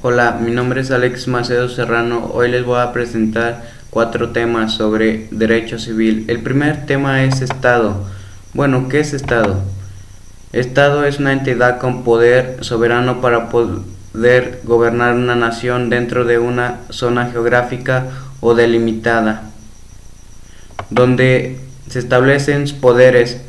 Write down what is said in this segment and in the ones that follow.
Hola, mi nombre es Alex Macedo Serrano. Hoy les voy a presentar 4 temas sobre derecho civil. El primer tema es Estado. Bueno, ¿qué es Estado? Estado es una entidad con poder soberano para poder gobernar una nación dentro de una zona geográfica o delimitada, donde se establecen poderes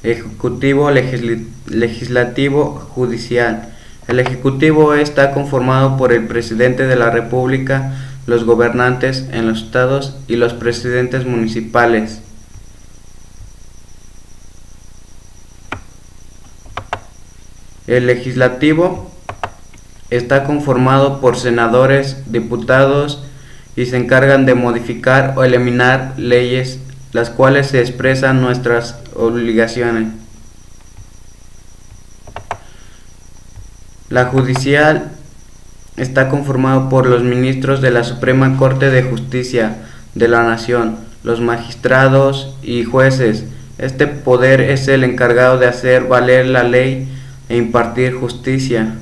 ejecutivo, legislativo, judicial. El ejecutivo está conformado por el presidente de la República, los gobernantes en los estados y los presidentes municipales. El legislativo está conformado por senadores, diputados y se encargan de modificar o eliminar leyes, las cuales se expresan nuestras obligaciones. La judicial está conformado por los ministros de la Suprema Corte de Justicia de la Nación, los magistrados y jueces. Este poder es el encargado de hacer valer la ley e impartir justicia,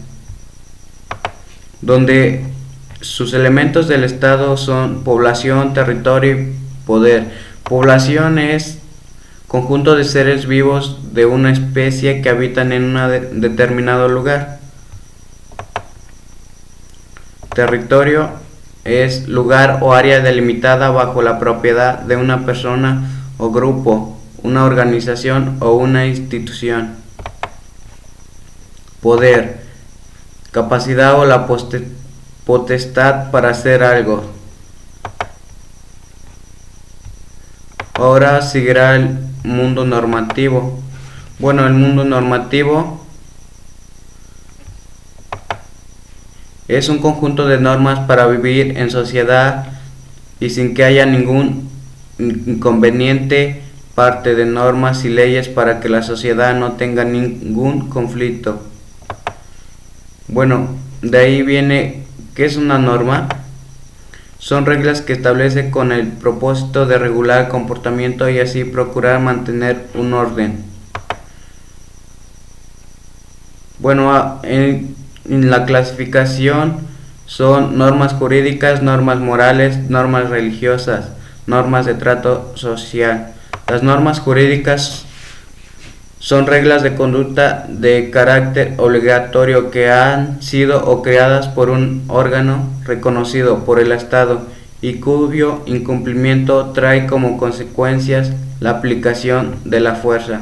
donde sus elementos del Estado son población, territorio y poder. Población es conjunto de seres vivos de una especie que habitan en un determinado lugar. Territorio es lugar o área delimitada bajo la propiedad de una persona o grupo, una organización o una institución. Poder, capacidad o la potestad para hacer algo. Ahora seguirá el mundo normativo. Bueno, el mundo normativo es un conjunto de normas para vivir en sociedad y sin que haya ningún inconveniente, parte de normas y leyes para que la sociedad no tenga ningún conflicto. Bueno, de ahí viene, ¿qué es una norma? Son reglas que establece con el propósito de regular el comportamiento y así procurar mantener un orden. Bueno, en la clasificación son normas jurídicas, normas morales, normas religiosas, normas de trato social. Las normas jurídicas son reglas de conducta de carácter obligatorio que han sido o creadas por un órgano reconocido por el Estado y cuyo incumplimiento trae como consecuencias la aplicación de la fuerza.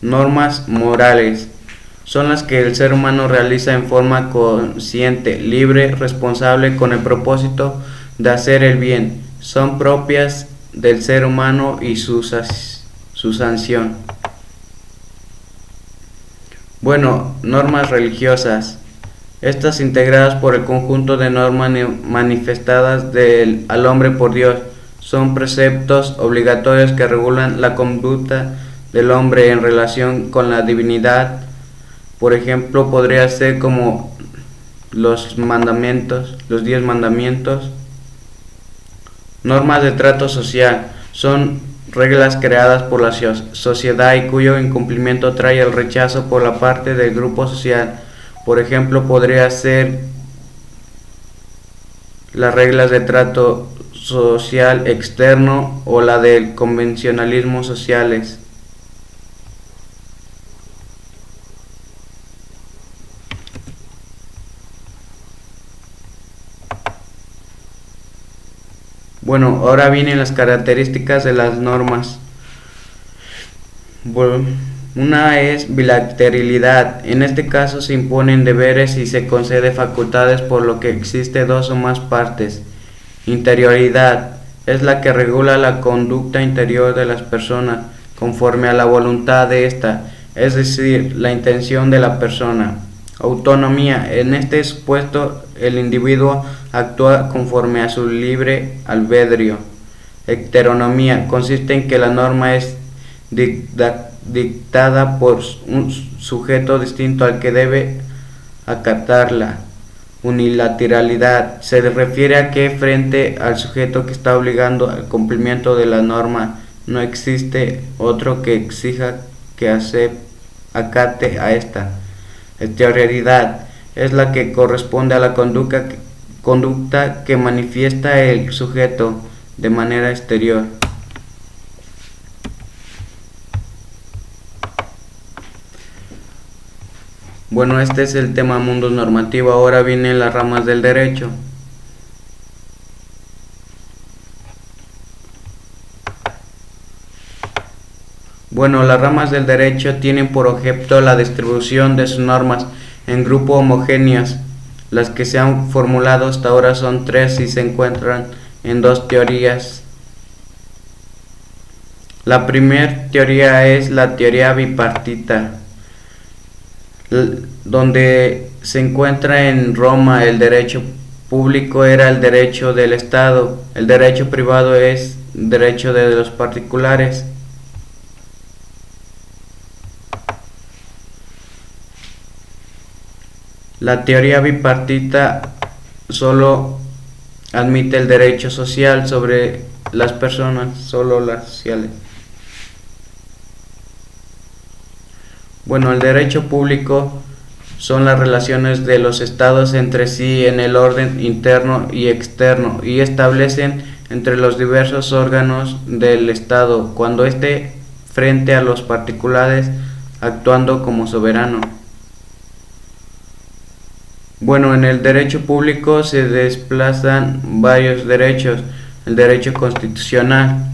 Normas morales son las que el ser humano realiza en forma consciente, libre, responsable, con el propósito de hacer el bien. Son propias del ser humano y su sanción. Bueno, normas religiosas. Estas integradas por el conjunto de normas manifestadas al hombre por Dios, son preceptos obligatorios que regulan la conducta del hombre en relación con la divinidad. Por ejemplo, podría ser como los mandamientos, los 10 mandamientos. Normas de trato social son reglas creadas por la sociedad y cuyo incumplimiento trae el rechazo por la parte del grupo social. Por ejemplo, podría ser las reglas de trato social externo o la del convencionalismo sociales. Bueno, ahora vienen las características de las normas. Bueno, una es bilateralidad. En este caso se imponen deberes y se concede facultades por lo que existe dos o más partes. Interioridad es la que regula la conducta interior de las personas conforme a la voluntad de ésta, es decir, la intención de la persona. Autonomía. En este supuesto, el individuo actúa conforme a su libre albedrío. Heteronomía consiste en que la norma es dictada por un sujeto distinto al que debe acatarla. Unilateralidad se refiere a que frente al sujeto que está obligando al cumplimiento de la norma no existe otro que exija que acate a esta. Exterioridad es la que corresponde a la conducta que manifiesta el sujeto de manera exterior. Bueno, este es el tema mundo normativo. Ahora vienen las ramas del derecho. Bueno, las ramas del derecho tienen por objeto la distribución de sus normas en grupos homogéneos. Las que se han formulado hasta ahora son tres y se encuentran en dos teorías. La primera teoría es la teoría bipartita, donde se encuentra en Roma. El derecho público era el derecho del Estado, el derecho privado es derecho de los particulares. La teoría bipartita solo admite el derecho social sobre las personas, solo las sociales. Bueno, el derecho público son las relaciones de los estados entre sí en el orden interno y externo y establecen entre los diversos órganos del estado cuando esté frente a los particulares actuando como soberano. Bueno, en el derecho público se desplazan varios derechos. El derecho constitucional,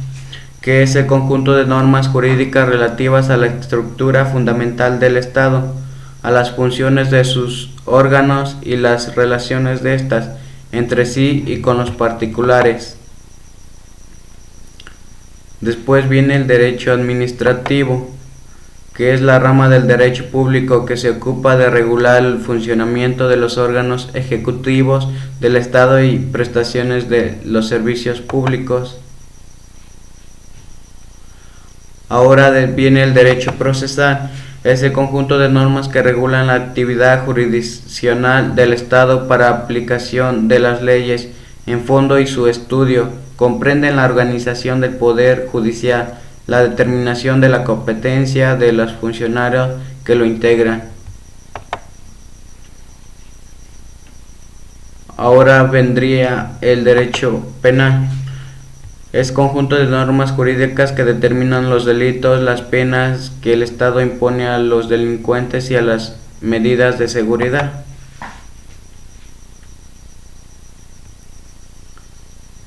que es el conjunto de normas jurídicas relativas a la estructura fundamental del Estado, a las funciones de sus órganos y las relaciones de estas entre sí y con los particulares. Después viene el derecho administrativo, que es la rama del derecho público que se ocupa de regular el funcionamiento de los órganos ejecutivos del Estado y prestaciones de los servicios públicos. Ahora viene el derecho procesal, es el conjunto de normas que regulan la actividad jurisdiccional del Estado para aplicación de las leyes en fondo y su estudio. Comprenden la organización del Poder Judicial, la determinación de la competencia de los funcionarios que lo integran. Ahora vendría el derecho penal. Es conjunto de normas jurídicas que determinan los delitos, las penas que el Estado impone a los delincuentes y a las medidas de seguridad.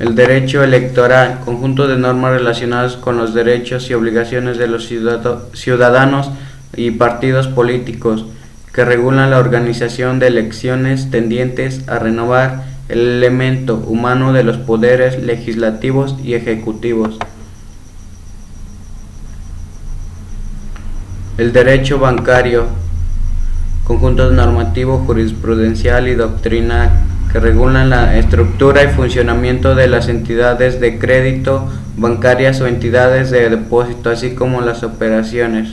El derecho electoral, conjunto de normas relacionadas con los derechos y obligaciones de los ciudadanos y partidos políticos, que regulan la organización de elecciones tendientes a renovar el elemento humano de los poderes legislativos y ejecutivos. El derecho bancario, conjunto normativo, jurisprudencial y doctrinal, que regulan la estructura y funcionamiento de las entidades de crédito bancarias o entidades de depósito, así como las operaciones.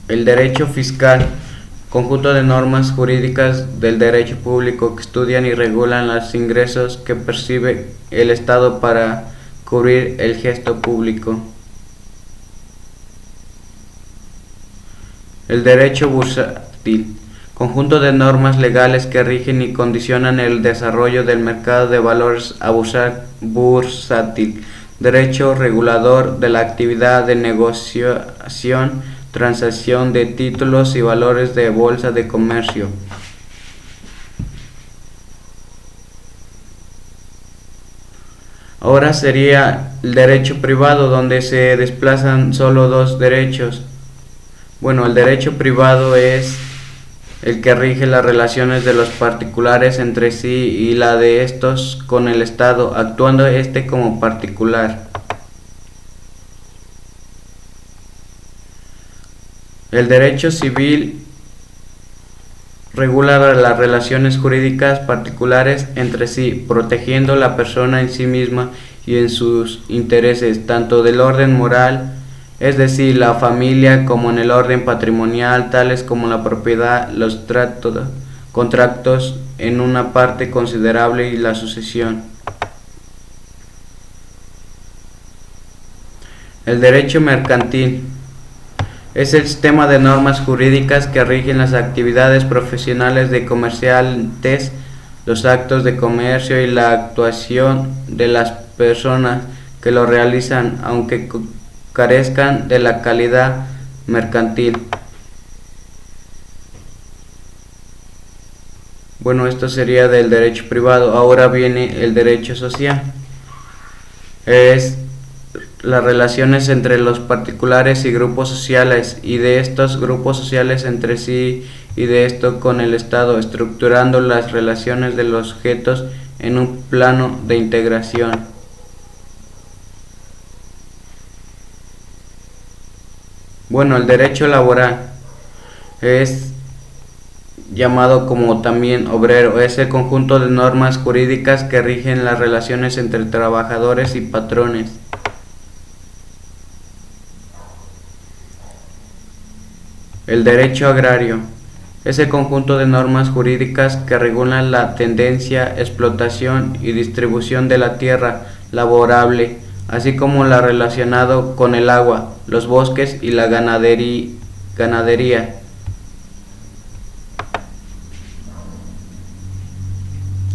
El derecho fiscal, conjunto de normas jurídicas del derecho público que estudian y regulan los ingresos que percibe el Estado para cubrir el gasto público. El derecho bursátil, conjunto de normas legales que rigen y condicionan el desarrollo del mercado de valores bursátil, derecho regulador de la actividad de negociación, transacción de títulos y valores de bolsa de comercio. Ahora sería el derecho privado, donde se desplazan solo dos derechos. Bueno, el derecho privado es el que rige las relaciones de los particulares entre sí y la de estos con el Estado, actuando este como particular. El derecho civil regula las relaciones jurídicas particulares entre sí, protegiendo la persona en sí misma y en sus intereses, tanto del orden moral, es decir, la familia, como en el orden patrimonial, tales como la propiedad, los contratos en una parte considerable y la sucesión. El derecho mercantil es el sistema de normas jurídicas que rigen las actividades profesionales de comerciantes, los actos de comercio y la actuación de las personas que lo realizan, aunque carezcan de la calidad mercantil. Bueno, esto sería del derecho privado. Ahora viene el derecho social. Es las relaciones entre los particulares y grupos sociales, y de estos grupos sociales entre sí, y de esto con el Estado, estructurando las relaciones de los sujetos en un plano de integración. Bueno, el derecho laboral es llamado como también obrero, es el conjunto de normas jurídicas que rigen las relaciones entre trabajadores y patrones. El derecho agrario es el conjunto de normas jurídicas que regulan la tenencia, explotación y distribución de la tierra laborable, así como la relacionado con el agua, los bosques y la ganadería.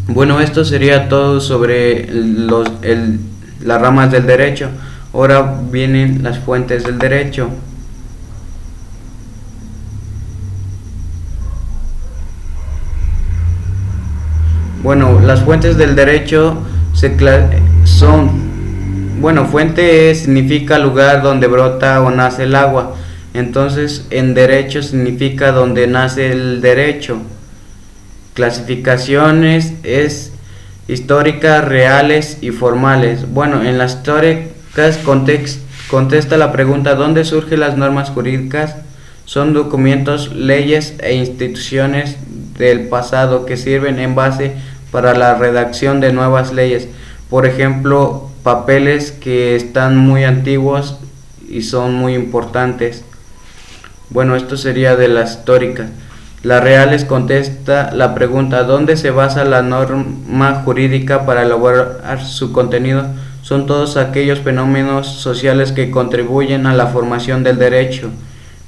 Bueno, esto sería todo sobre las ramas del derecho. Ahora vienen las fuentes del derecho. Bueno, las fuentes del derecho son, bueno, fuente significa lugar donde brota o nace el agua. Entonces, en derecho significa donde nace el derecho. Clasificaciones es históricas, reales y formales. Bueno, en las históricas contesta la pregunta ¿dónde surgen las normas jurídicas? Son documentos, leyes e instituciones del pasado que sirven en base para la redacción de nuevas leyes. Por ejemplo, papeles que están muy antiguos y son muy importantes. Bueno, esto sería de las históricas. Las reales contesta la pregunta ¿dónde se basa la norma jurídica para elaborar su contenido? Son todos aquellos fenómenos sociales que contribuyen a la formación del derecho,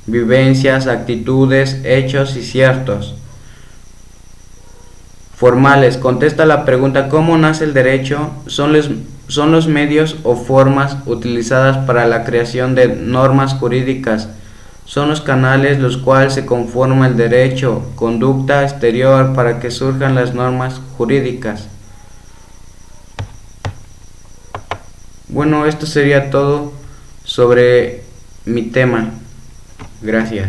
vivencias, actitudes, hechos y ciertos. Formales contesta la pregunta ¿cómo nace el derecho? Son los medios o formas utilizadas para la creación de normas jurídicas. Son los canales los cuales se conforma el derecho, conducta exterior para que surjan las normas jurídicas. Bueno, esto sería todo sobre mi tema. Gracias.